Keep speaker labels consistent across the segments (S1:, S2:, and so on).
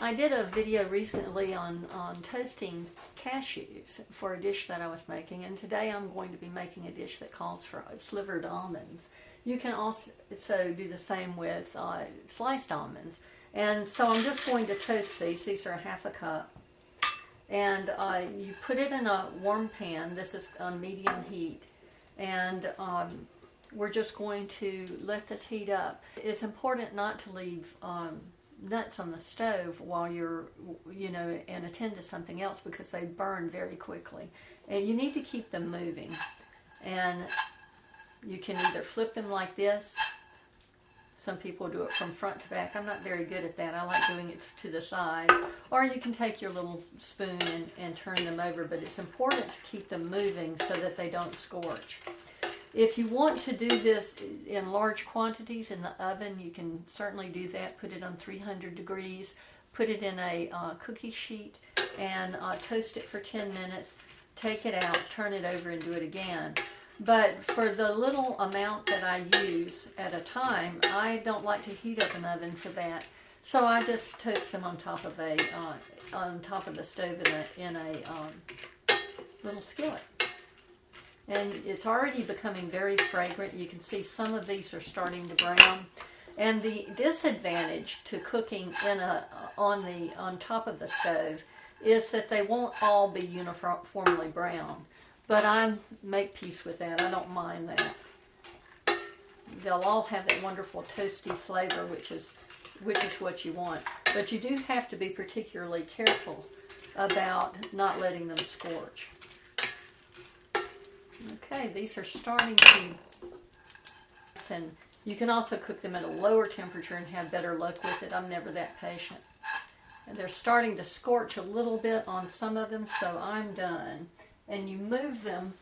S1: I did a video recently on toasting cashews for a dish that I was making, and today I'm going to be making a dish that calls for slivered almonds. You can also do the same with sliced almonds. And so I'm just going to toast these. These are half a cup. And you put it in a warm pan. This is on medium heat. And we're just going to let this heat up. It's important not to leave nuts on the stove while you're, and attend to something else, because they burn very quickly. And you need to keep them moving. And you can either flip them like this. Some people do it from front to back. I'm not very good at that. I like doing it to the side. Or you can take your little spoon and turn them over, but it's important to keep them moving so that they don't scorch. If you want to do this in large quantities in the oven, you can certainly do that. Put it on 300 degrees, put it in a cookie sheet, and toast it for 10 minutes. Take it out, turn it over, and do it again. But for the little amount that I use at a time, I don't like to heat up an oven for that. So I just toast them on top of the stove in a little skillet. And it's already becoming very fragrant. You can see some of these are starting to brown. And the disadvantage to cooking on top of the stove is that they won't all be uniformly brown. But I make peace with that. I don't mind that. They'll all have that wonderful toasty flavor, which is what you want. But you do have to be particularly careful about not letting them scorch. Okay, these are starting to, and you can also cook them at a lower temperature and have better luck with it. I'm never that patient. And they're starting to scorch a little bit on some of them, so I'm done. And you move them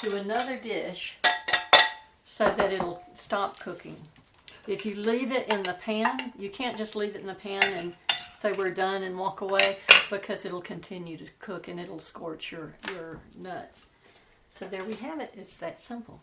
S1: to another dish so that it'll stop cooking. If you leave it in the pan, you can't just leave it in the pan and say we're done and walk away, because it'll continue to cook and it'll scorch your nuts. So there we have it. It's that simple.